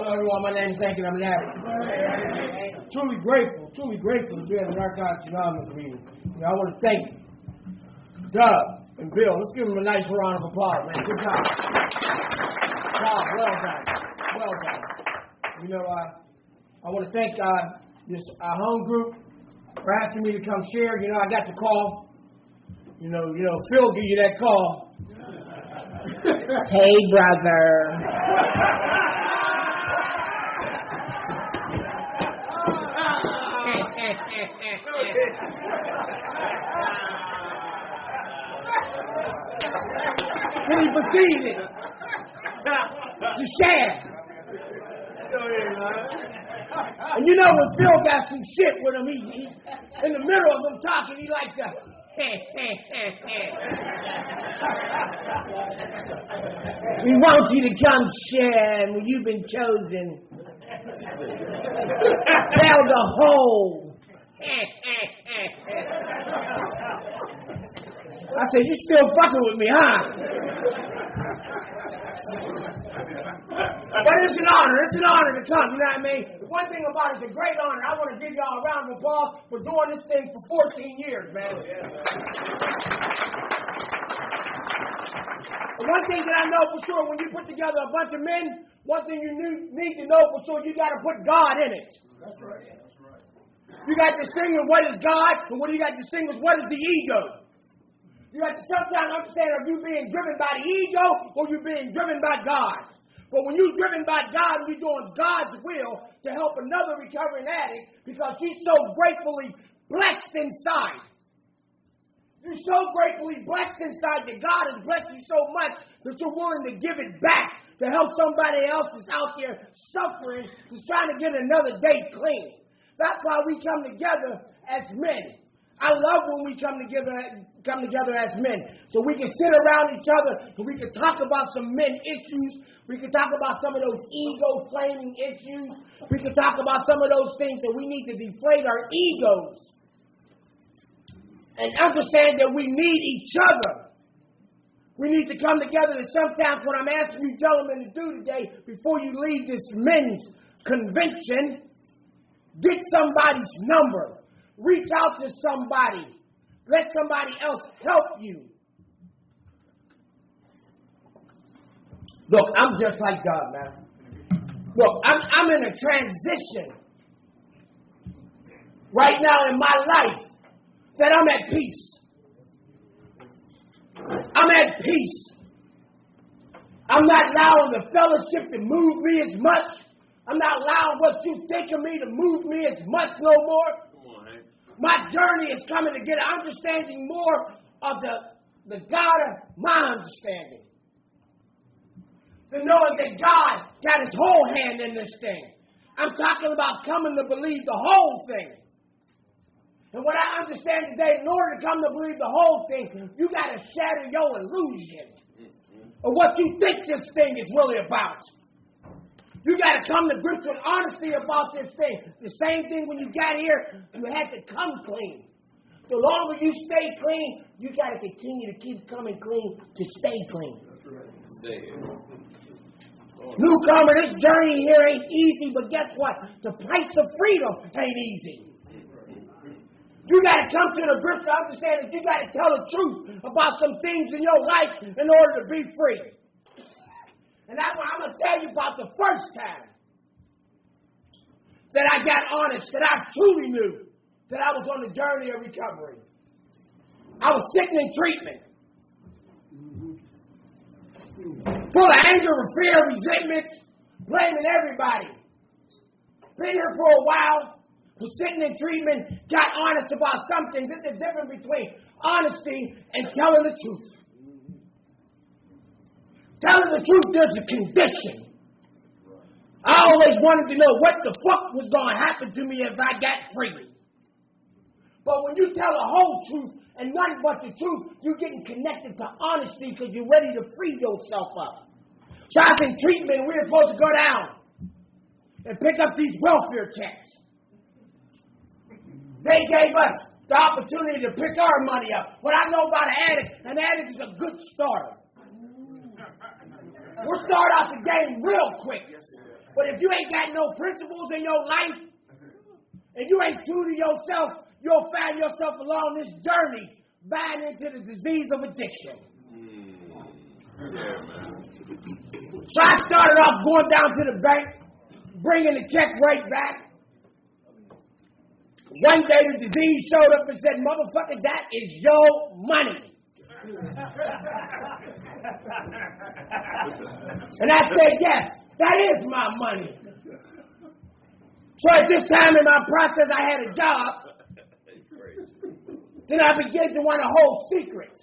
Hello, everyone. My name is Hank, and I'm Larry. Truly grateful to be at the Narcotics Anonymous meeting. You know, I want to thank Doug and Bill. Let's give them a nice round of applause, man. Good job. Well done. You know, I want to thank this home group for asking me to come share. You know, I got the call. You know, Phil give you that call. Hey, brother. Then he proceeded to share. And you know when Phil got some shit with him, he in the middle of them talking, he like to we want you to come share, and when you've been chosen, tell the whole. I said, you still fucking with me, huh? But it's an honor to come, you know what I mean? One thing about it, it's a great honor. I want to give y'all a round of applause for doing this thing for 14 years, man. One thing that I know for sure, when you put together a bunch of men, one thing you need to know for sure, you got to put God in it. That's right. You got to distinguish what is God, and what you got to distinguish what is the ego. You have to sometimes understand if you're being driven by the ego or you're being driven by God. But when you're driven by God, you're doing God's will to help another recovering addict because you're so gratefully blessed inside. You're so gratefully blessed inside that God has blessed you so much that you're willing to give it back to help somebody else that's out there suffering, who's trying to get another day clean. That's why we come together as men. I love when we come together as men, so we can sit around each other and we can talk about some men issues. We can talk about some of those ego-flaming issues. We can talk about some of those things that we need to deflate our egos and understand that we need each other. We need to come together, and sometimes what I'm asking you gentlemen to do today, before you leave this men's convention, get somebody's number. Reach out to somebody. Let somebody else help you. Look, I'm just like God, man. Look, I'm in a transition right now in my life that I'm at peace. I'm at peace. I'm not allowing the fellowship to move me as much. I'm not allowing what you think of me to move me as much no more. My journey is coming to get understanding more of the God of my understanding. To knowing that God got his whole hand in this thing. I'm talking about coming to believe the whole thing. And what I understand today, in order to come to believe the whole thing, you got to shatter your illusion of what you think this thing is really about. You got to come to grips with honesty about this thing. The same thing when you got here, you had to come clean. The longer you stay clean, you got to continue to keep coming clean to stay clean. That's right. Stay here. Newcomer, this journey here ain't easy, but guess what? The price of freedom ain't easy. You got to come to the grips to understand that you got to tell the truth about some things in your life in order to be free. And that's what I'm going to tell you about the first time that I got honest, that I truly knew that I was on the journey of recovery. I was sitting in treatment. Full of anger, fear, resentment, blaming everybody. Been here for a while, was sitting in treatment, got honest about something. There's a difference between honesty and telling the truth. Telling the truth, there's a condition. I always wanted to know what the fuck was going to happen to me if I got free. But when you tell the whole truth and nothing but the truth, you're getting connected to honesty because you're ready to free yourself up. So I was in treatment, we were supposed to go down and pick up these welfare checks. They gave us the opportunity to pick our money up. What I know about an addict is a good starter. We'll start out the game real quick. But if you ain't got no principles in your life, and you ain't true to yourself, you'll find yourself along this journey buying into the disease of addiction. Yeah, man. So I started off going down to the bank, bringing the check right back. One day the disease showed up and said, motherfucker, that is your money. And I said, yes, that is my money. So at this time in my process, I had a job. Then I began to want to hold secrets.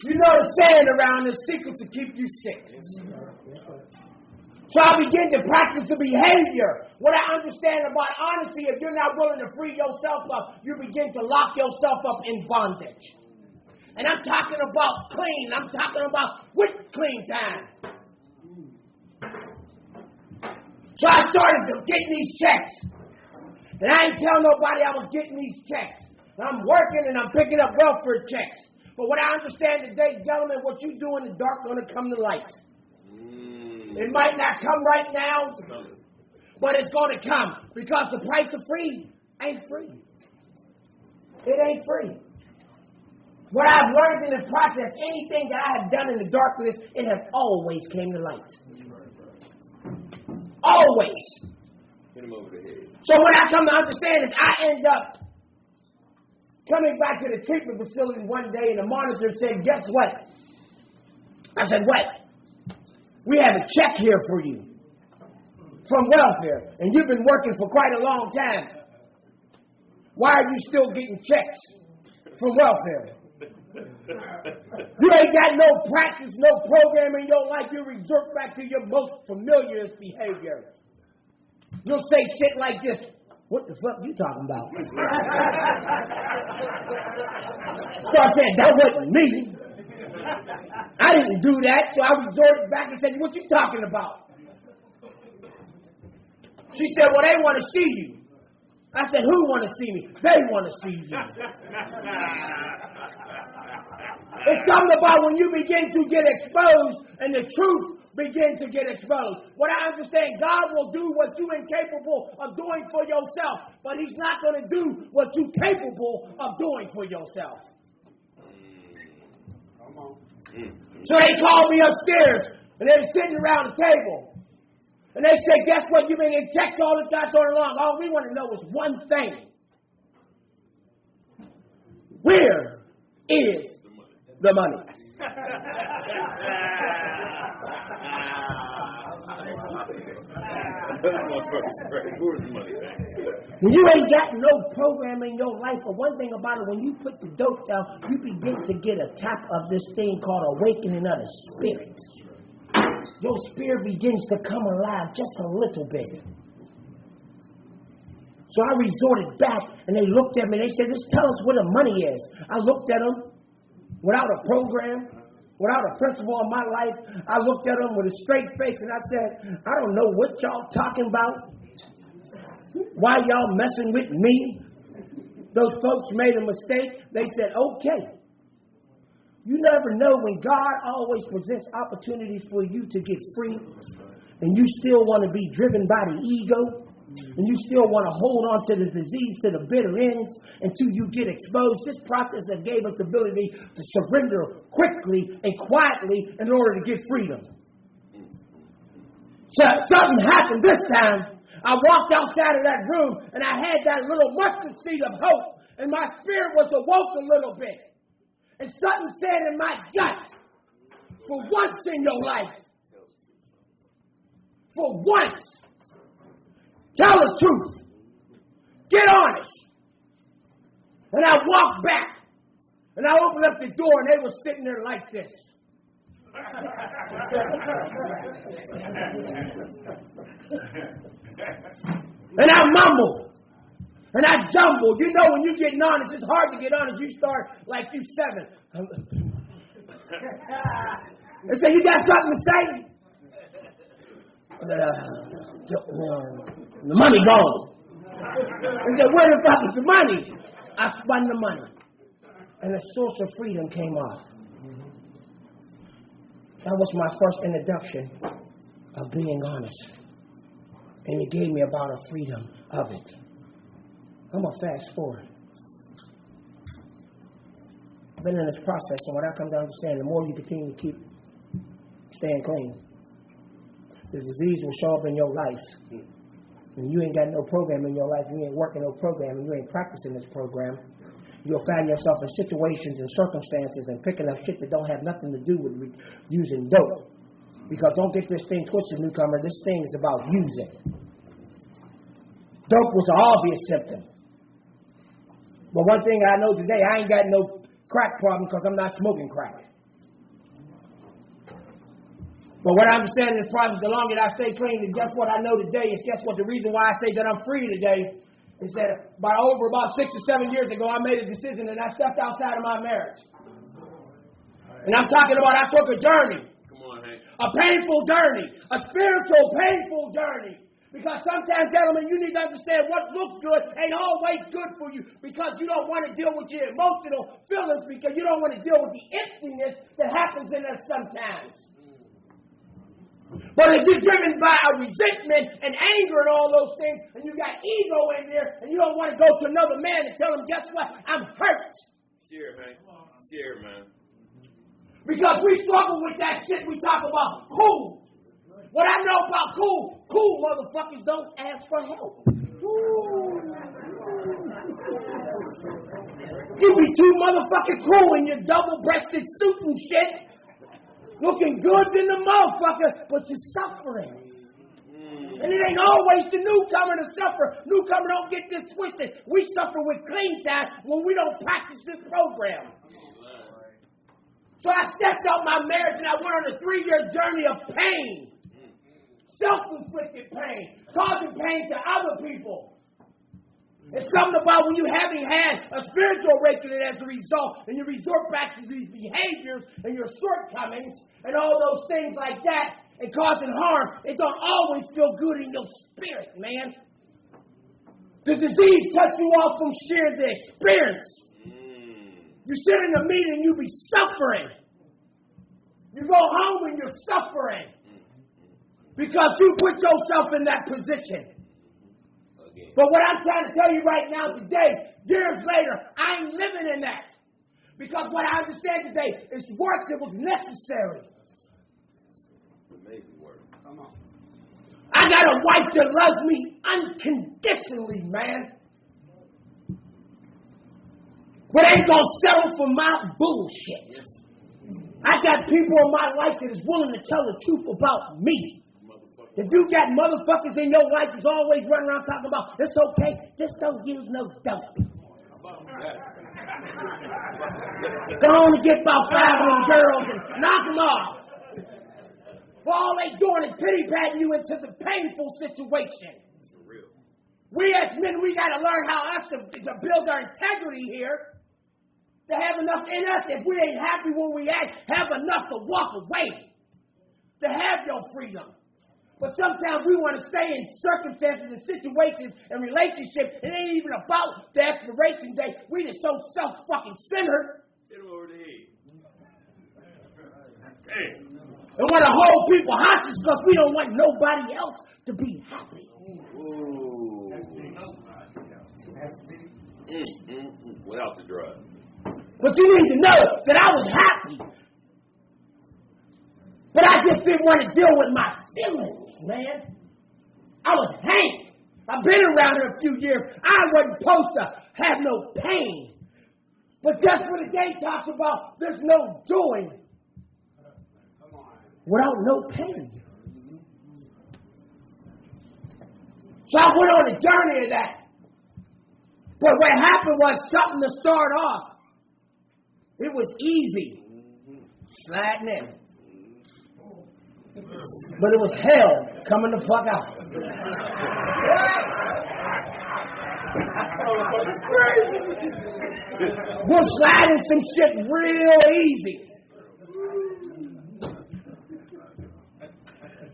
You know the saying around the secrets to keep you sick. So I began to practice the behavior. What I understand about honesty, if you're not willing to free yourself up, you begin to lock yourself up in bondage. And I'm talking about clean. I'm talking about with clean time. So I started getting these checks. And I ain't tell nobody I was getting these checks. And I'm working and I'm picking up welfare checks. But what I understand today, gentlemen, what you do in the dark going to come to light. It might not come right now, but it's going to come. Because the price of free ain't free. It ain't free. What I've learned in the process, anything that I have done in the darkness, it has always came to light. Always. Hit him over the head. So what I come to understand is I end up coming back to the treatment facility one day and the monitor said, guess what? I said, what? We have a check here for you from welfare and you've been working for quite a long time. Why are you still getting checks from welfare? You ain't got no practice, no program in your life. You resort back to your most familiar behavior. You'll say shit like this. What the fuck you talking about? So I said, that wasn't me. I didn't do that. So I resorted back and said, what you talking about? She said, well, they want to see you. I said, who want to see me? They want to see you. It's something about when you begin to get exposed and the truth begins to get exposed. What I understand, God will do what you're incapable of doing for yourself, but he's not going to do what you're capable of doing for yourself. So they called me upstairs, and they were sitting around the table. And they said, guess what? You've been in checks all this goddamn long. All we want to know is one thing. Where is the money? When you ain't got no program in your life, but one thing about it, when you put the dope down, you begin to get a tap of this thing called awakening of the spirit. Your spirit begins to come alive just a little bit. So I resorted back, and they looked at me, and they said, just tell us where the money is. I looked at them without a program, without a principle in my life. I looked at them with a straight face, and I said, I don't know what y'all talking about. Why y'all messing with me? Those folks made a mistake. They said, okay. You never know when God always presents opportunities for you to get free, and you still want to be driven by the ego, and you still want to hold on to the disease to the bitter ends until you get exposed. This process that gave us the ability to surrender quickly and quietly in order to get freedom. So something happened this time. I walked outside of that room, and I had that little mustard seed of hope, and my spirit was awoke a little bit. And something said in my gut, for once in your life, for once, tell the truth. Get honest. And I walked back, and I opened up the door, and they were sitting there like this. And I mumbled. And I jumbled. You know, when you're getting honest, it's hard to get honest. You start like you 7. They say, you got something to say? The money gone. They said, where the fuck is the money? I spun the money. And the source of freedom came off. That was my first introduction of being honest. And He gave me about a freedom of it. I'm going to fast forward. I've been in this process, and what I come to understand, the more you continue to keep staying clean, the disease will show up in your life. And you ain't got no program in your life, you ain't working no program, and you ain't practicing this program, you'll find yourself in situations and circumstances and picking up shit that don't have nothing to do with using dope. Because don't get this thing twisted, newcomer. This thing is about using. Dope was an obvious symptom. But one thing I know today, I ain't got no crack problem because I'm not smoking crack. But what I understand in this process, the longer I stay clean, and guess what I know today is, guess what, the reason why I say that I'm free today is that about 6 or 7 years ago, I made a decision and I stepped outside of my marriage. And I'm talking about I took a journey. Come on, Hank. A painful journey. A spiritual, painful journey. Because sometimes, gentlemen, you need to understand what looks good ain't always good for you. Because you don't want to deal with your emotional feelings. Because you don't want to deal with the emptiness that happens in us sometimes. But if you're driven by a resentment and anger and all those things, and you got ego in there, and you don't want to go to another man and tell him, guess what? I'm hurt. Share, Hank. Share, man. Because we struggle with that shit we talk about cool. What I know about cool motherfuckers don't ask for help. You be too motherfucking cool in your double-breasted suit and shit. Looking good in the motherfucker, but you're suffering. And it ain't always the newcomer to suffer. Newcomer don't get this twisted. We suffer with clean time when we don't practice this program. So I stepped out my marriage and I went on a 3-year journey of pain. Self-inflicted pain. Causing pain to other people. It's something about when you having had a spiritual awakening as a result, and you resort back to these behaviors and your shortcomings and all those things like that, and causing harm, it don't always feel good in your spirit, man. The disease cuts you off from sharing the experience. You sit in a meeting, you be suffering. You go home and you're suffering. Because you put yourself in that position. But what I'm trying to tell you right now today, years later, I ain't living in that. Because what I understand today is work that was necessary. Amazing work. Come on. I got a wife that loves me unconditionally, man. But ain't gonna settle for my bullshit. Yes. I got people in my life that is willing to tell the truth about me. If you got motherfuckers in your life that's always running around talking about, it's okay, just don't use no dope. Go on and get about 5 of them girls and knock them off. Well, all they doing is pity-patting you into the painful situation. We as men, we got to learn how us to build our integrity here. To have enough in us, if we ain't happy when we act, have enough to walk away. To have your freedom. But sometimes we want to stay in circumstances and situations and relationships. It ain't even about the expiration date. We just so self-fucking-centered. Get over the head. And want to hold people hostage because we don't want nobody else to be happy. Without the drug. But you need to know that I was happy. But I just didn't want to deal with my feelings, man. I was Hank. I've been around here a few years. I wasn't supposed to have no pain. But that's what the game talks about. There's no doing without no pain. So I went on a journey of that. But what happened was something to start off. It was easy. Sliding in. But it was hell coming the fuck out. We're sliding some shit real easy.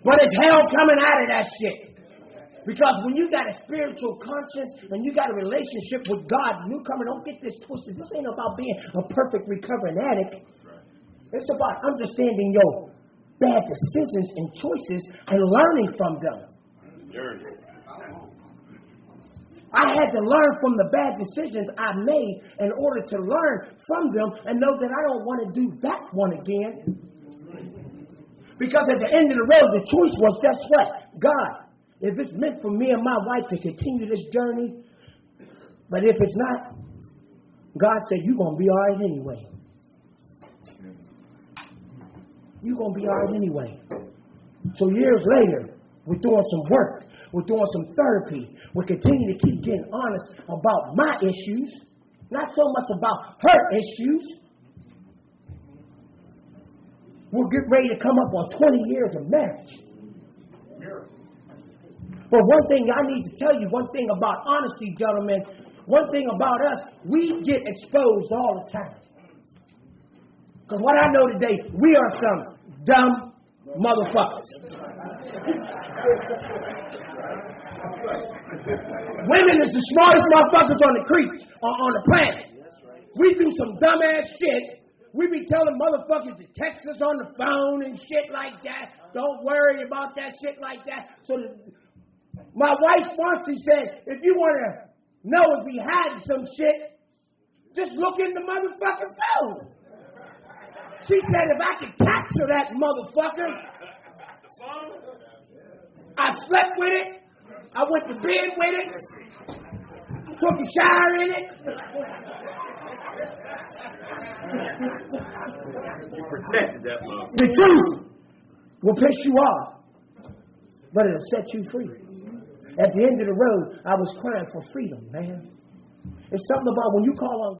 But it's hell coming out of that shit. Because when you got a spiritual conscience and you got a relationship with God, newcomer, don't get this twisted. This ain't about being a perfect recovering addict. It's about understanding your bad decisions and choices and learning from them. Journey. I had to learn from the bad decisions I made in order to learn from them and know that I don't want to do that one again. Because at the end of the road, the choice was, guess what? God, if it's meant for me and my wife to continue this journey, but if it's not, God said, you're going to be all right anyway. You're going to be all right anyway. So years later, we're doing some work. We're doing some therapy. We continue to keep getting honest about my issues, not so much about her issues. We'll get ready to come up on 20 years of marriage. But one thing I need to tell you, one thing about honesty, gentlemen, one thing about us, we get exposed all the time. Because what I know today, we are some dumb motherfuckers. Women is the smartest motherfuckers on the creek, on the planet. We do some dumbass shit. We be telling motherfuckers to text us on the phone and shit like that. Don't worry about that shit like that. So my wife once, she said, if you want to know if we had some shit, just look in the motherfucking phone. She said if I could capture that motherfucker, I slept with it, I went to bed with it, took a shower in it. You protected that motherfucker. The truth will piss you off, but it'll set you free. At the end of the road, I was crying for freedom, man. It's something about when you call on